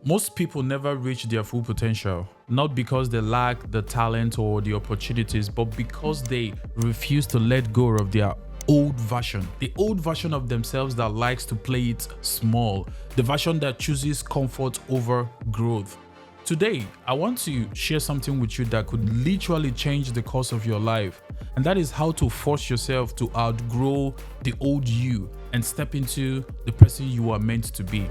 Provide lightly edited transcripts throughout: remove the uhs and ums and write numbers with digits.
Most people never reach their full potential, not because they lack the talent or the opportunities, but because they refuse to let go of their old version. The old version of themselves that likes to play it small, the version that chooses comfort over growth. Today, I want to share something with you that could literally change the course of your life, and that is how to force yourself to outgrow the old you and step into the person you are meant to be.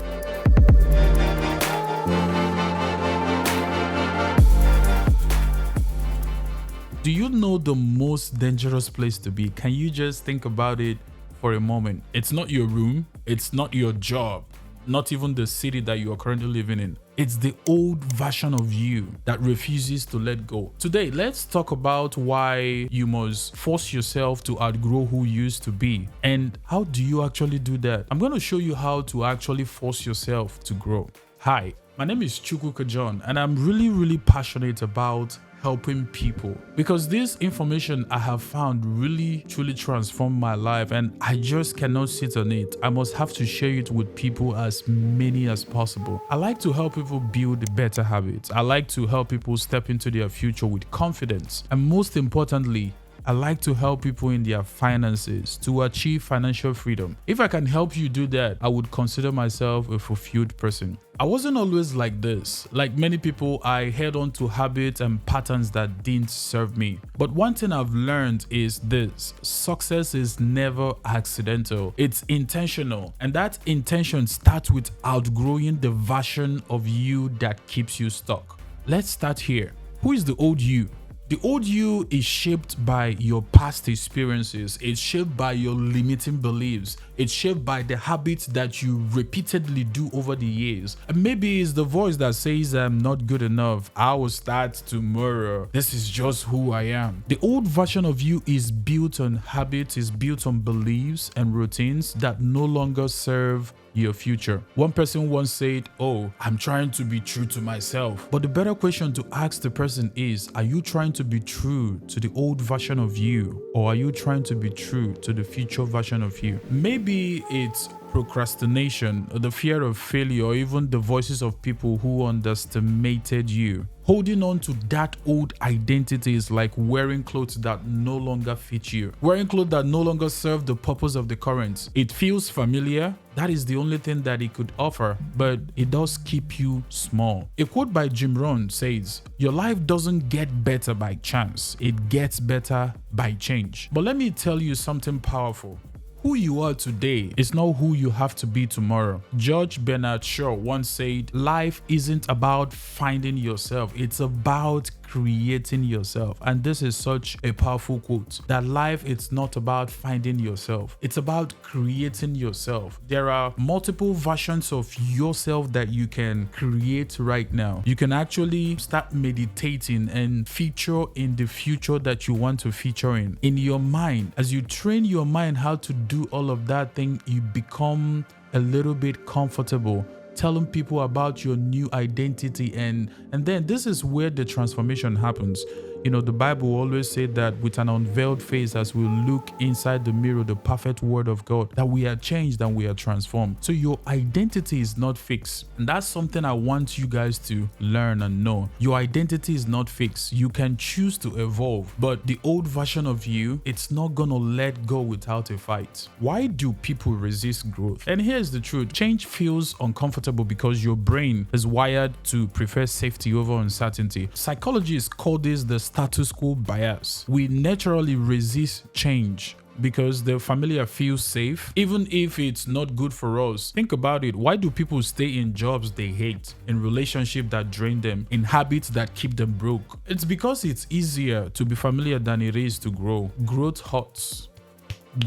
Do you know the most dangerous place to be? Can you just think about it for a moment? It's not your room, it's not your job, not even the city that you are currently living in. It's the old version of you that refuses to let go. Today, let's talk about why you must force yourself to outgrow who you used to be. And how do you actually do that? I'm going to show you how to actually force yourself to grow. Hi, my name is John, and I'm really passionate about helping people, because this information I have found really truly transformed my life, and I just cannot sit on it. I must have to share it with people, as many as possible. I like to help people build better habits. I like to help people step into their future with confidence, and most importantly, I like to help people in their finances to achieve financial freedom. If I can help you do that, I would consider myself a fulfilled person. I wasn't always like this. Like many people, I held on to habits and patterns that didn't serve me. But one thing I've learned is this: success is never accidental. It's intentional. And that intention starts with outgrowing the version of you that keeps you stuck. Let's start here. Who is the old you? The old you is shaped by your past experiences. It's shaped by your limiting beliefs. It's shaped by the habits that you repeatedly do over the years. And maybe it's the voice that says, I'm not good enough, I will start tomorrow, this is just who I am. The old version of you is built on habits, is built on beliefs and routines that no longer serve your future. One person once said, oh, I'm trying to be true to myself. But the better question to ask the person is, are you trying to be true to the old version of you, or are you trying to be true to the future version of you? Maybe it's procrastination, or the fear of failure, or even the voices of people who underestimated you. Holding on to that old identity is like wearing clothes that no longer fit you. Wearing clothes that no longer serve the purpose of the current. It feels familiar. That is the only thing that it could offer, but it does keep you small. A quote by Jim Rohn says, your life doesn't get better by chance. It gets better by change. But let me tell you something powerful. Who you are today is not who you have to be tomorrow. George Bernard Shaw once said, life isn't about finding yourself, it's about creating yourself. And this is such a powerful quote, that life it's not about finding yourself, it's about creating yourself. There are multiple versions of yourself that you can create right now. You can actually start meditating and feature in the future that you want to feature in your mind. As you train your mind how to do all of that thing, you become a little bit comfortable telling people about your new identity, and then this is where the transformation happens. You know, the Bible always said that with an unveiled face, as we look inside the mirror, the perfect word of God, that we are changed and we are transformed. So your identity is not fixed. And that's something I want you guys to learn and know. Your identity is not fixed. You can choose to evolve, but the old version of you, it's not gonna let go without a fight. Why do people resist growth? And here's the truth. Change feels uncomfortable because your brain is wired to prefer safety over uncertainty. Psychologists call this the status quo bias. We naturally resist change because the familiar feels safe, even if it's not good for us. Think about it. Why do people stay in jobs they hate, in relationships that drain them, in habits that keep them broke? It's because it's easier to be familiar than it is to grow. Growth hurts.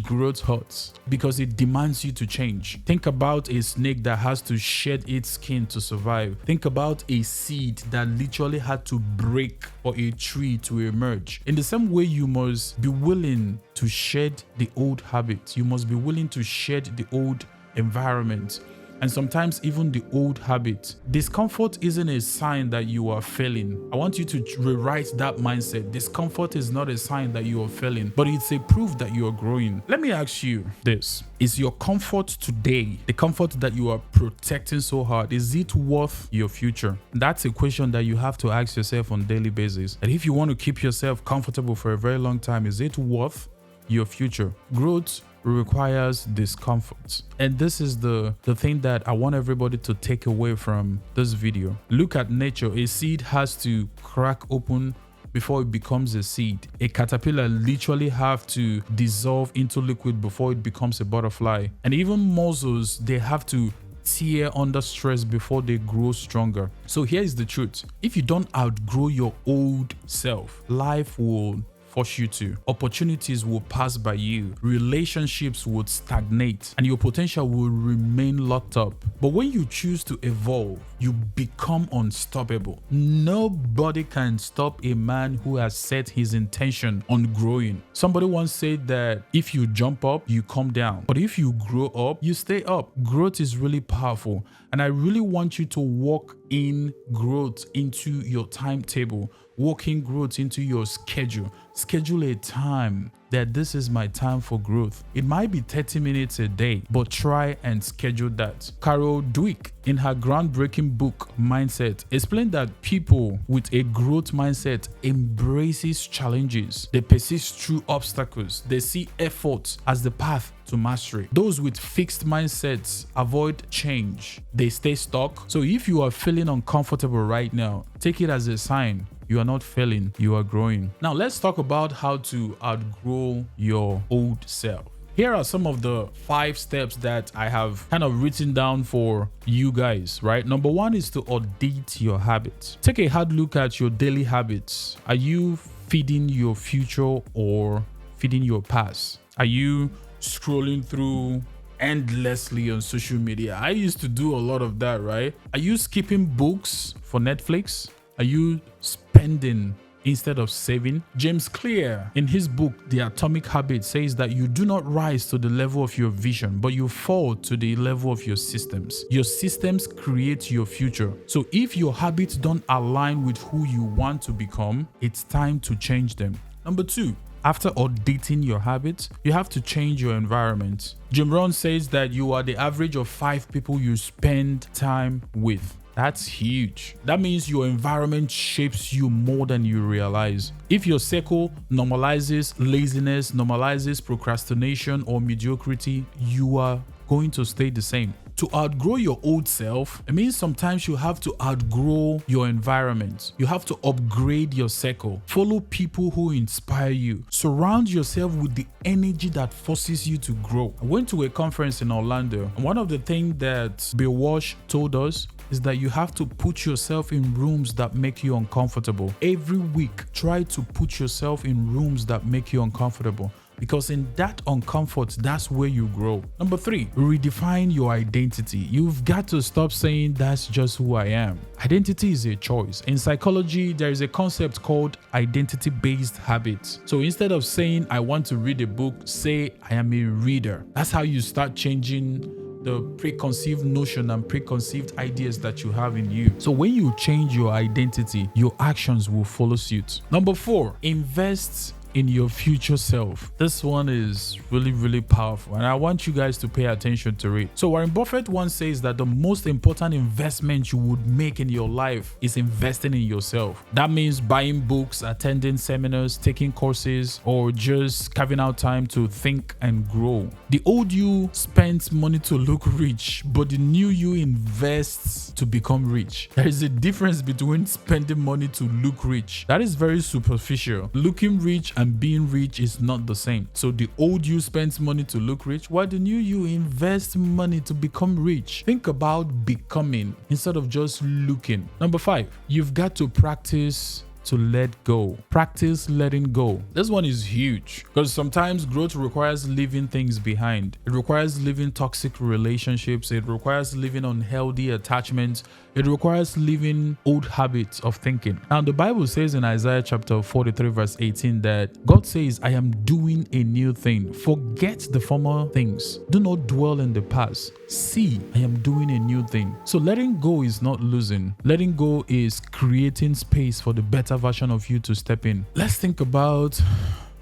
Growth hurts because it demands you to change. Think about a snake that has to shed its skin to survive. Think about a seed that literally had to break for a tree to emerge. In the same way, you must be willing to shed the old habits. You must be willing to shed the old environment. and sometimes even the old habit. Discomfort isn't a sign that you are failing. I want you to rewrite that mindset. Discomfort is not a sign that you are failing, but it's a proof that you are growing. Let me ask you this. Is your comfort today, the comfort that you are protecting so hard, is it worth your future? That's a question that you have to ask yourself on a daily basis. And if you want to keep yourself comfortable for a very long time, is it worth your future? Growth requires discomfort. And this is the thing that I want everybody to take away from this video. Look at nature. A seed has to crack open before it becomes a seed. A caterpillar literally have to dissolve into liquid before it becomes a butterfly. And even mussels, they have to tear under stress before they grow stronger. So here is the truth. If you don't outgrow your old self, life will force you to. Opportunities will pass by you. Relationships would stagnate and your potential will remain locked up. But when you choose to evolve, you become unstoppable. Nobody can stop a man who has set his intention on growing. Somebody once said that if you jump up, you come down. But if you grow up, you stay up. Growth is really powerful. And I really want you to walk in growth into your timetable. Walking growth into your schedule. Schedule a time that this is my time for growth. It might be 30 minutes a day, but try and schedule that. Carol Dweck, in her groundbreaking book, Mindset, explained that people with a growth mindset embraces challenges. They persist through obstacles. They see effort as the path to mastery. Those with fixed mindsets avoid change. They stay stuck. So if you are feeling uncomfortable right now, take it as a sign. You are not failing, you are growing. Now let's talk about how to outgrow your old self. Here are some of the 5 steps that I have kind of written down for you guys, right? Number 1 is to audit your habits. Take a hard look at your daily habits. Are you feeding your future or feeding your past? Are you scrolling through endlessly on social media? I used to do a lot of that, right? Are you skipping books for Netflix? Are you spending instead of saving? James Clear, in his book, The Atomic Habit, says that you do not rise to the level of your vision, but you fall to the level of your systems. Your systems create your future. So if your habits don't align with who you want to become, it's time to change them. Number 2, after auditing your habits, you have to change your environment. Jim Rohn says that you are the average of 5 people you spend time with. That's huge. That means your environment shapes you more than you realize. If your circle normalizes laziness, normalizes procrastination or mediocrity, you are going to stay the same. To outgrow your old self, it means sometimes you have to outgrow your environment. You have to upgrade your circle. Follow people who inspire you. Surround yourself with the energy that forces you to grow. I went to a conference in Orlando, and one of the things that Bill Walsh told us is that you have to put yourself in rooms that make you uncomfortable. Every week, try to put yourself in rooms that make you uncomfortable. Because in that uncomfort, that's where you grow. Number 3, redefine your identity. You've got to stop saying that's just who I am. Identity is a choice. In psychology, there is a concept called identity-based habits. So instead of saying I want to read a book, say I am a reader. That's how you start changing the preconceived notion and preconceived ideas that you have in you. So when you change your identity, your actions will follow suit. Number 4, invest in your future self. This one is really powerful, and I want you guys to pay attention to it. So Warren Buffett once says that the most important investment you would make in your life is investing in yourself. That means buying books, attending seminars, taking courses, or just carving out time to think and grow. The old you spends money to look rich, but the new you invests to become rich. There is a difference between spending money to look rich. That is very superficial. Looking rich and being rich is not the same. So the old you spends money to look rich, while the new you invests money to become rich. Think about becoming instead of just looking. Number 5, you've got to practice to let go. Practice letting go. This one is huge because sometimes growth requires leaving things behind. It requires leaving toxic relationships. It requires leaving unhealthy attachments. It requires leaving old habits of thinking. Now, the Bible says in Isaiah chapter 43 verse 18 that God says, I am doing a new thing. Forget the former things. Do not dwell in the past. See, I am doing a new thing. So letting go is not losing. Letting go is creating space for the better version of you to step in. Let's think about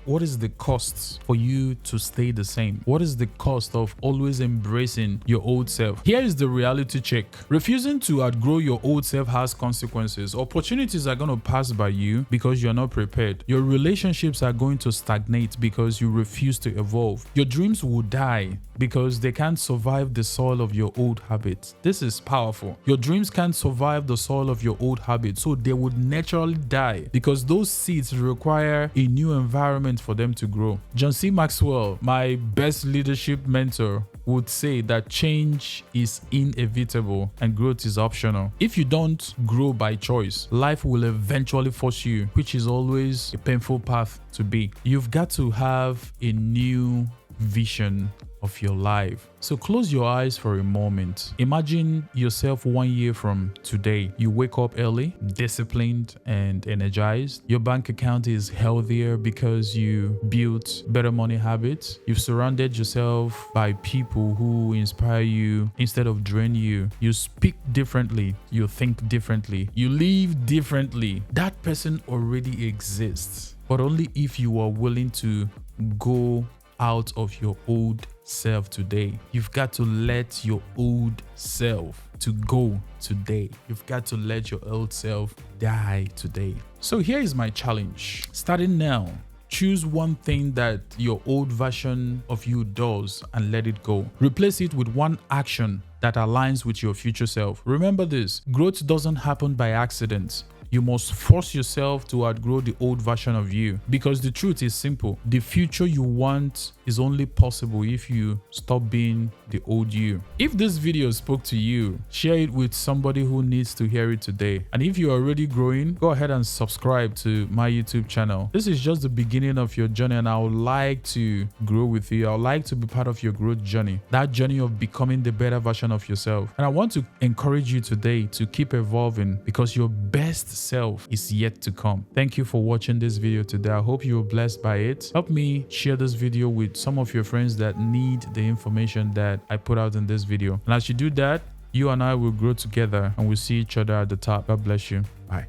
what is the cost for you to stay the same? What is the cost of always embracing your old self? Here is the reality check. Refusing to outgrow your old self has consequences. Opportunities are going to pass by you because you're not prepared. Your relationships are going to stagnate because you refuse to evolve. Your dreams will die because they can't survive the soil of your old habits. This is powerful. Your dreams can't survive the soil of your old habits, so they would naturally die because those seeds require a new environment for them to grow. John C. Maxwell, my best leadership mentor, would say that change is inevitable and growth is optional. If you don't grow by choice, life will eventually force you, which is always a painful path to be. You've got to have a new vision of your life. So close your eyes for a moment. Imagine yourself 1 year from today. You wake up early, disciplined and energized. Your bank account is healthier because you built better money habits. You've surrounded yourself by people who inspire you instead of drain you. You speak differently. You think differently. You live differently. That person already exists, but only if you are willing to go out of your old self today. You've got to let your old self to go today. You've got to let your old self die today. So here is my challenge. Starting now, choose one thing that your old version of you does and let it go. Replace it with one action that aligns with your future self. Remember this, growth doesn't happen by accident. You must force yourself to outgrow the old version of you, because the truth is simple. The future you want is only possible if you stop being the old you. If this video spoke to you, share it with somebody who needs to hear it today. And if you're already growing, go ahead and subscribe to my YouTube channel. This is just the beginning of your journey, and I would like to grow with you. I would like to be part of your growth journey, that journey of becoming the better version of yourself. And I want to encourage you today to keep evolving, because your best self is yet to come. Thank you for watching this video today. I hope you were blessed by it. Help me share this video with some of your friends that need the information that I put out in this video. And as you do that, you and I will grow together and we'll see each other at the top. God bless you. Bye.